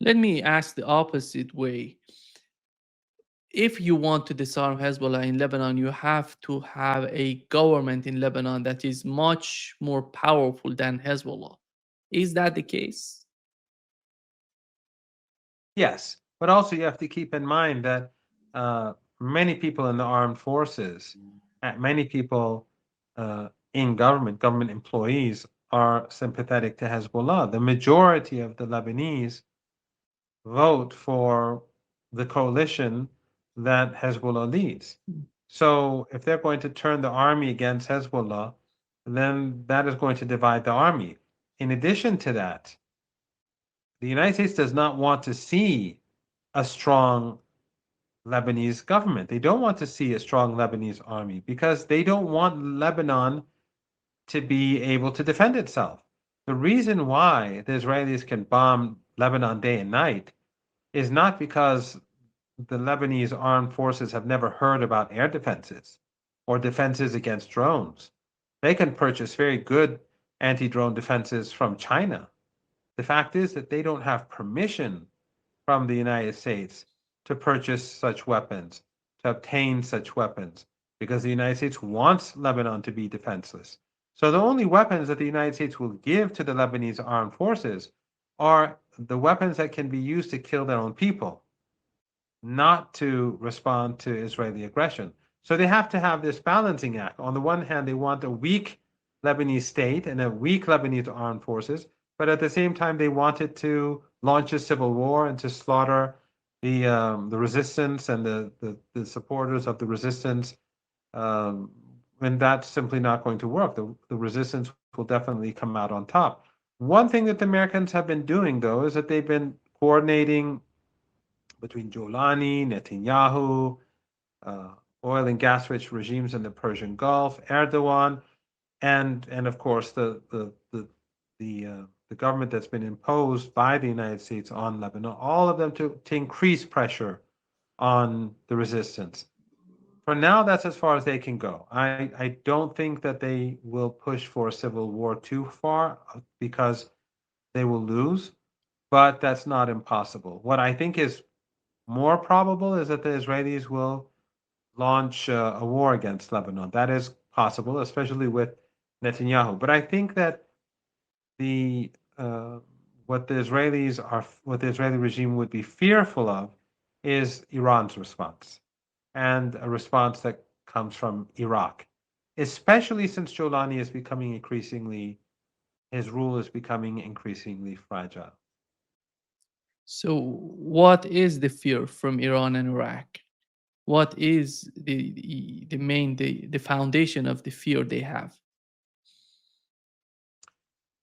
Let me ask the opposite way. If you want to disarm Hezbollah in Lebanon, you have to have a government in Lebanon that is much more powerful than Hezbollah. Is that the case? Yes, but also you have to keep in mind that many people in the armed forces, many people in government employees are sympathetic to Hezbollah. The majority of the Lebanese vote for the coalition that Hezbollah leads. So if they're going to turn the army against Hezbollah, then that is going to divide the army. In addition to that, the United States does not want to see a strong Lebanese government. They don't want to see a strong Lebanese army because they don't want Lebanon to be able to defend itself. The reason why the Israelis can bomb Lebanon day and night is not because the Lebanese armed forces have never heard about air defenses or defenses against drones. They can purchase very good anti drone defenses from China. The fact is that they don't have permission from the United States to purchase such weapons, to obtain such weapons, because the United States wants Lebanon to be defenseless. So the only weapons that the United States will give to the Lebanese armed forces are the weapons that can be used to kill their own people, not to respond to Israeli aggression. So they have to have this balancing act. On the one hand, they want a weak Lebanese state and a weak Lebanese armed forces, but at the same time, they wanted to launch a civil war and to slaughter the resistance and the supporters of the resistance. Um, and that's simply not going to work. The resistance will definitely come out on top. One thing that the Americans have been doing, though, is that they've been coordinating between Jolani, Netanyahu, uh, oil and gas rich regimes in the Persian Gulf, Erdogan, and of course the government that's been imposed by the United States on Lebanon, all of them to increase pressure on the resistance. For now, that's as far as they can go. I don't think that they will push for a civil war too far because they will lose, but that's not impossible. What I think is more probable is that the Israelis will launch a war against Lebanon. That is possible, especially with Netanyahu. But I think that the what the Israeli regime would be fearful of is Iran's response and a response that comes from Iraq, especially since Jolani is becoming increasingly his rule is becoming increasingly fragile. So, what is the fear from Iran and Iraq? What is the main the foundation of the fear they have?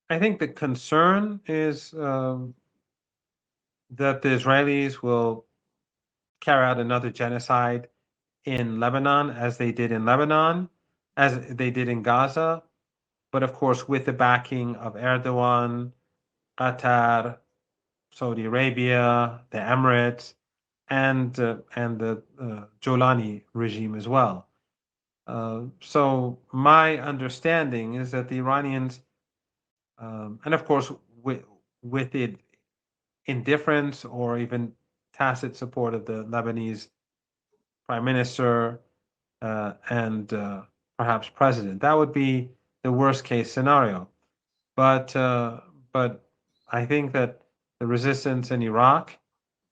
I think the concern is that the Israelis will carry out another genocide in Lebanon as they did in Lebanon, as they did in Gaza, but of course with the backing of Erdogan, Qatar, Saudi Arabia, the Emirates, and the Jolani regime as well. So my understanding is that the Iranians, and of course with the indifference or even tacit support of the Lebanese prime minister and perhaps president. That would be the worst case scenario. But uh, but I think that the resistance in Iraq,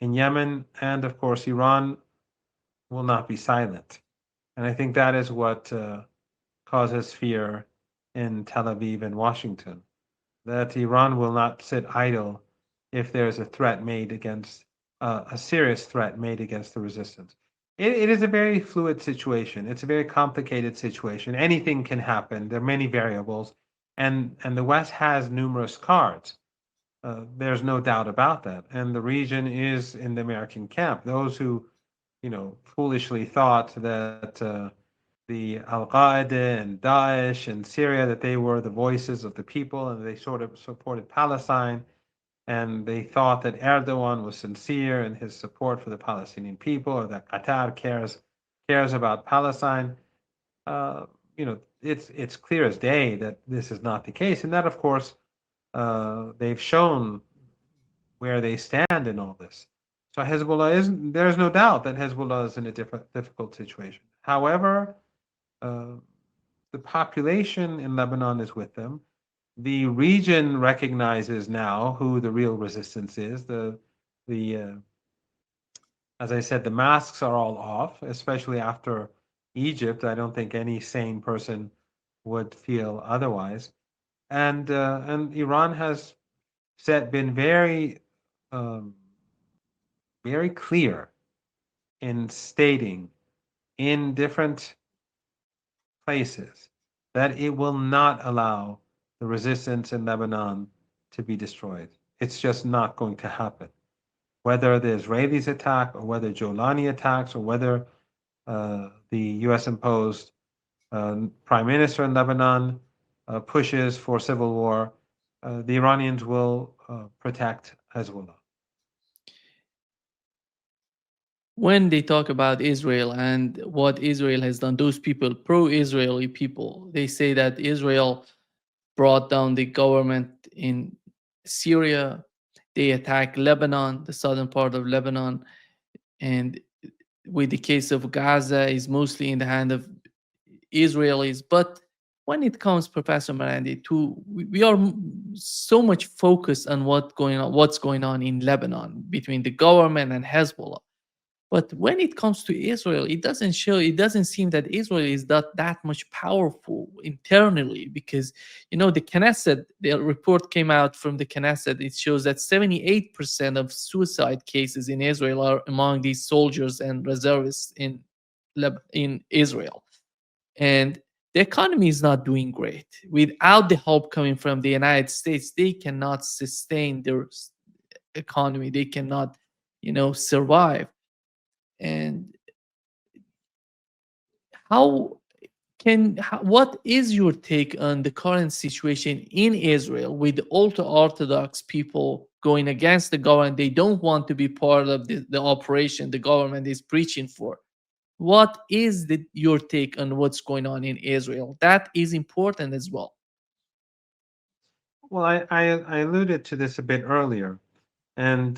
in Yemen, and of course Iran will not be silent. And I think that is what causes fear in Tel Aviv and Washington, that Iran will not sit idle if there is a threat made against a serious threat made against the resistance. It is a very fluid situation. It's a very complicated situation. Anything can happen. There are many variables, and the West has numerous cards. There's no doubt about that. And the region is in the American camp. Those who, foolishly thought that the Al Qaeda and Daesh and Syria that they were the voices of the people and they sort of supported Palestine and they thought that Erdogan was sincere in his support for the Palestinian people or that Qatar cares about Palestine. It's clear as day that this is not the case, and that of course they've shown where they stand in all this. So Hezbollah is there's no doubt that Hezbollah is in a difficult situation. However, uh, the population in Lebanon is with them. The region recognizes now who the real resistance is. The as I said, the masks are all off, especially after Egypt. I don't think any sane person would feel otherwise. And Iran has said been um, very clear in stating in different places that it will not allow the resistance in Lebanon to be destroyed. It's just not going to happen. Whether the Israelis attack or whether Jolani attacks or whether the US imposed prime minister in Lebanon pushes for civil war, the Iranians will protect Hezbollah. When they talk about Israel and what Israel has done, those people, pro-Israeli people, they say that Israel brought down the government in Syria. They attacked Lebanon, the southern part of Lebanon, and with the case of Gaza is mostly in the hand of Israelis. But when it comes, Professor Marandi, to we are so much focused on what's going on in Lebanon between the government and Hezbollah. But when it comes to Israel, it doesn't seem that Israel is that much powerful internally because, the Knesset, the report came out from the Knesset, it shows that 78% of suicide cases in Israel are among these soldiers and reservists in Israel. And the economy is not doing great. Without the help coming from the United States, they cannot sustain their economy. They cannot, survive. And how what is your take on the current situation in Israel with the ultra orthodox people going against the government? They don't want to be part of the operation the government is preaching for. What is your take on what's going on in Israel? That is important as well. Well, I alluded to this a bit earlier, and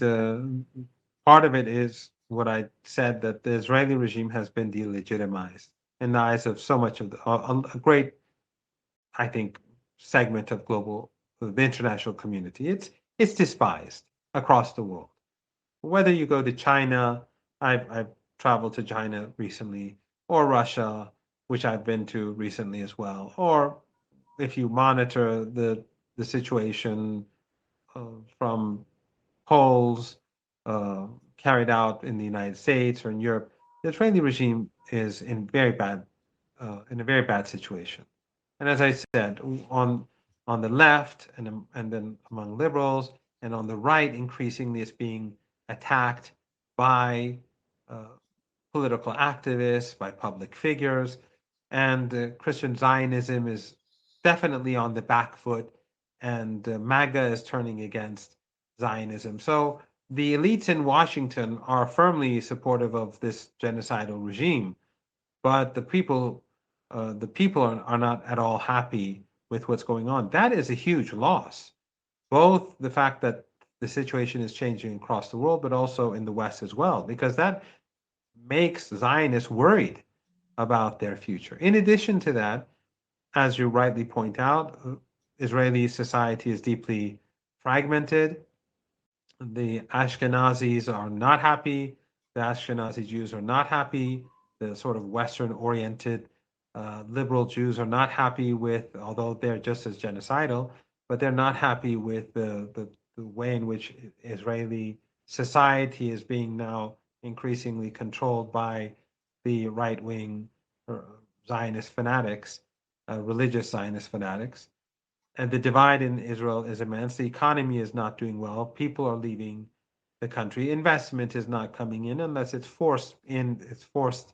part of it is what I said that the Israeli regime has been delegitimized in the eyes of so much of a great, I think, segment of the international community. It's despised across the world. Whether you go to China, I've traveled to China recently, or Russia, which I've been to recently as well, or if you monitor the situation from polls carried out in the United States or in Europe, the Israeli regime is in a very bad situation. And as I said, on the left and then among liberals and on the right, increasingly it's being attacked by uh, political activists, by public figures, and Christian Zionism is definitely on the back foot, and MAGA is turning against Zionism. So the elites in Washington are firmly supportive of this genocidal regime, but the people are not at all happy with what's going on. That is a huge loss. Both the fact that the situation is changing across the world, but also in the West as well, because that makes Zionists worried about their future. In addition to that, as you rightly point out, Israeli society is deeply fragmented. The Ashkenazis are not happy. The Ashkenazi Jews are not happy. The sort of Western oriented liberal Jews are not happy with, although they're just as genocidal, but they're not happy with the way in which Israeli society is being now increasingly controlled by the right wing Zionist fanatics, religious Zionist fanatics. And the divide in Israel is immense. The economy is not doing well. People are leaving the country. Investment is not coming in unless it's forced in. It's forced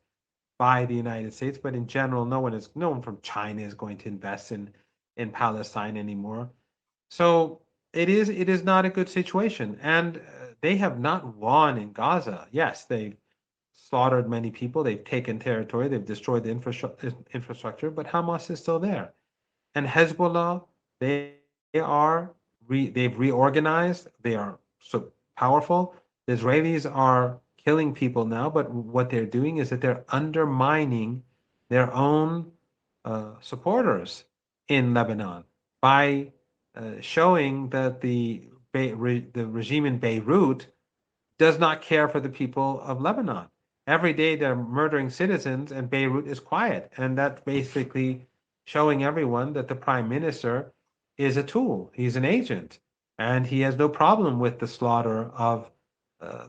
by the United States. But in general, no one from China is going to invest in Palestine anymore. So it is not a good situation, and they have not won in Gaza. Yes, they've slaughtered many people. They've taken territory. They've destroyed the infrastructure. But Hamas is still there, and Hezbollah, they are they've reorganized. They are so powerful. The Israelis are killing people now, but what they're doing is that they're undermining their own supporters in Lebanon by showing that the regime in Beirut does not care for the people of Lebanon. Every day they're murdering citizens, and Beirut is quiet. And that's basically showing everyone that the prime minister is a tool, he's an agent, and he has no problem with the slaughter of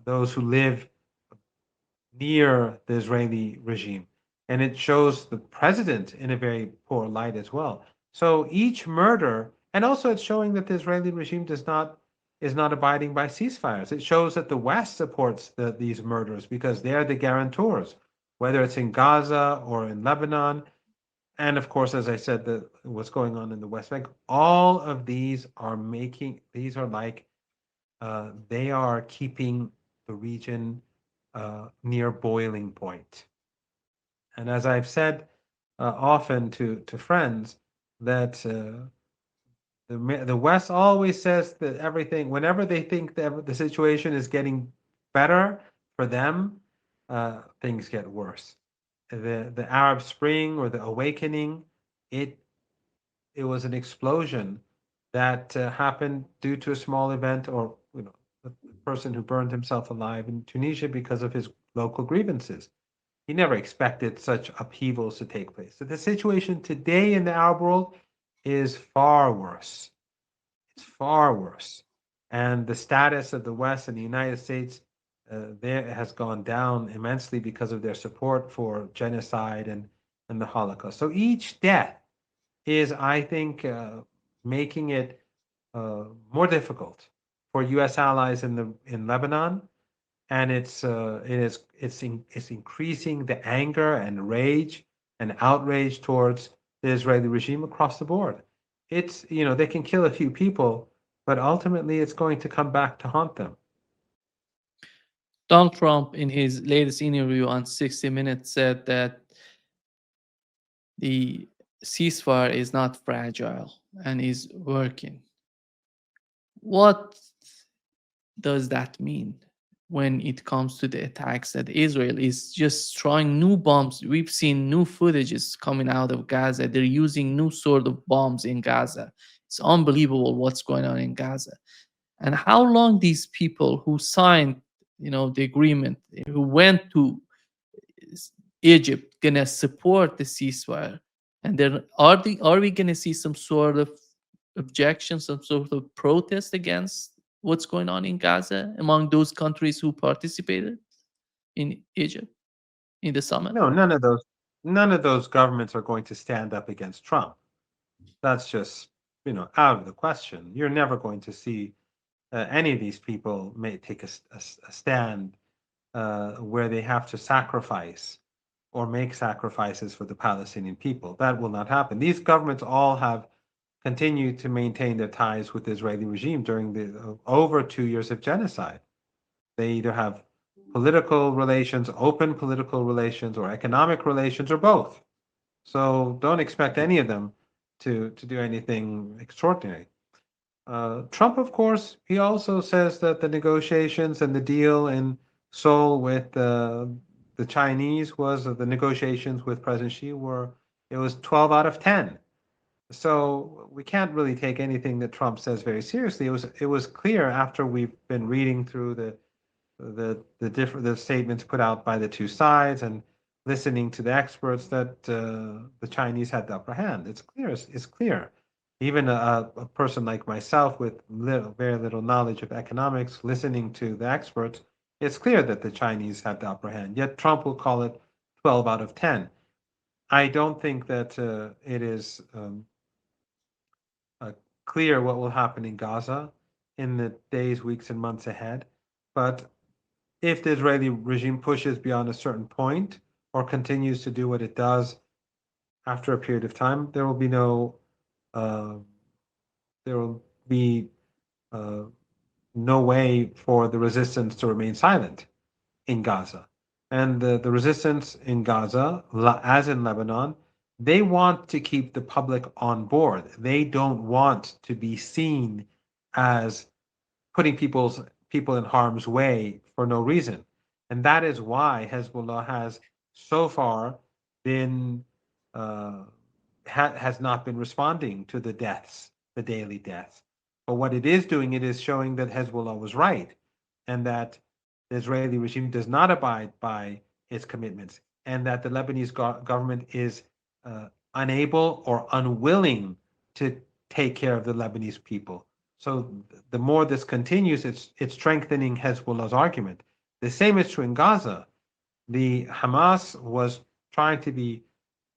those who live near the Israeli regime. And it shows the president in a very poor light as well. So each murder, and also it's showing that the Israeli regime does not is not abiding by ceasefires. It shows that the West supports these murders because they are the guarantors, whether it's in Gaza or in Lebanon, and of course, as I said, what's going on in the West Bank. All of these are like they are keeping the region near boiling point. And as I've said often to friends, that the West always says that everything, whenever they think that the situation is getting better for them, things get worse. The Arab Spring or the awakening, it it was an explosion that happened due to a small event, or a person who burned himself alive in Tunisia because of his local grievances. He never expected such upheavals to take place. So the situation today in the Arab world is far worse. It's far worse. And the status of the West and the United States there has gone down immensely because of their support for genocide and the Holocaust. So each death is, I think, making it more difficult for U.S. allies in Lebanon, and it's increasing the anger and rage and outrage towards the Israeli regime across the board. It's they can kill a few people, but ultimately it's going to come back to haunt them. Donald Trump, in his latest interview on 60 Minutes, said that the ceasefire is not fragile and is working. What does that mean when it comes to the attacks that Israel is just throwing new bombs? We've seen new footages coming out of Gaza. They're using new sort of bombs in Gaza. It's unbelievable what's going on in Gaza. And how long these people who signed, the agreement, who went to Egypt, gonna support the ceasefire? And then are we gonna see some sort of objection, some sort of protest against what's going on in Gaza among those countries who participated in Egypt in the summit? No, none of those governments are going to stand up against Trump. That's just out of the question. You're never going to see any of these people may take a stand where they have to sacrifice or make sacrifices for the Palestinian people. That will not happen. These governments all have continued to maintain their ties with the Israeli regime during the over 2 years of genocide. They either have political relations, open political relations, or economic relations, or both. So don't expect any of them to do anything extraordinary. Trump, of course, he also says that the negotiations and the deal in Seoul with the Chinese the negotiations with President Xi it was 12 out of 10. So we can't really take anything that Trump says very seriously. It was clear after we've been reading through the statements put out by the two sides and listening to the experts that the Chinese had the upper hand. It's clear. Even a person like myself with very little knowledge of economics, listening to the experts, it's clear that the Chinese had the upper hand. Yet Trump will call it 12 out of 10. I don't think that it is uh, clear what will happen in Gaza in the days, weeks, and months ahead. But if the Israeli regime pushes beyond a certain point or continues to do what it does after a period of time, uh, there will be uh, no way for the resistance to remain silent in Gaza. And the resistance in Gaza, as in Lebanon, they want to keep the public on board. They don't want to be seen as putting people in harm's way for no reason. And that is why Hezbollah has so far been uh, has not been responding to the deaths, the daily deaths. But what it is doing, it is showing that Hezbollah was right, and that the Israeli regime does not abide by its commitments, and that the Lebanese government is unable or unwilling to take care of the Lebanese people. So the more this continues, it's strengthening Hezbollah's argument. The same is true in Gaza. The Hamas was trying to be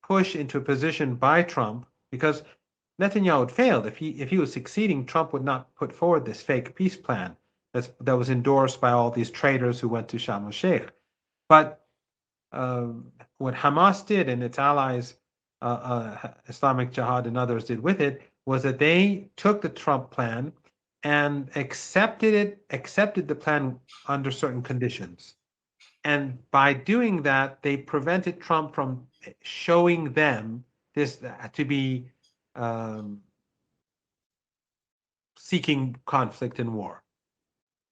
pushed into a position by Trump because Netanyahu had failed. If he was succeeding, Trump would not put forward this fake peace plan that was endorsed by all these traitors who went to Sharm el-Sheikh. But what Hamas did and its allies, Islamic Jihad and others did with it, was that they took the Trump plan and accepted the plan under certain conditions. And by doing that, they prevented Trump from showing them this to be um, seeking conflict and war.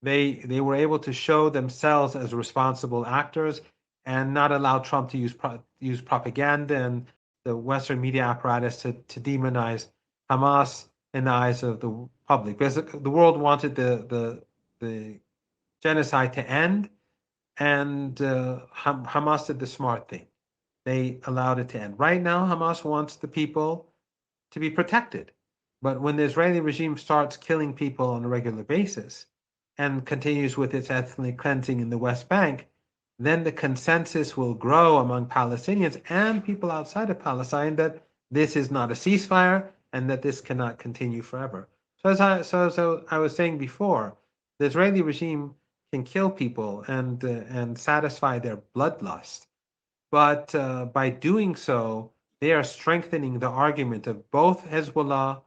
They were able to show themselves as responsible actors and not allow Trump to use propaganda and the Western media apparatus to demonize Hamas in the eyes of the public, because the world wanted the genocide to end, and Hamas did the smart thing. They allowed it to end. Right now, Hamas wants the people to be protected. But when the Israeli regime starts killing people on a regular basis and continues with its ethnic cleansing in the West Bank, then the consensus will grow among Palestinians and people outside of Palestine that this is not a ceasefire and that this cannot continue forever. So I was saying before, the Israeli regime can kill people and satisfy their bloodlust, but by doing so, they are strengthening the argument of both Hezbollah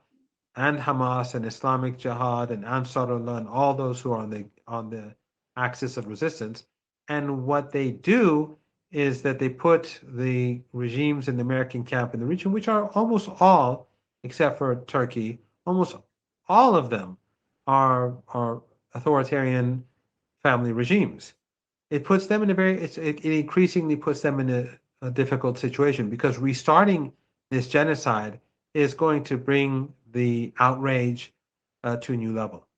and Hamas and Islamic Jihad and Ansarullah and all those who are on the axis of resistance. And what they do is that they put the regimes in the American camp in the region, which are almost all, except for Turkey, almost all of them are authoritarian family regimes. It puts them in a very it increasingly puts them in a difficult situation, because restarting this genocide is going to bring the outrage to a new level.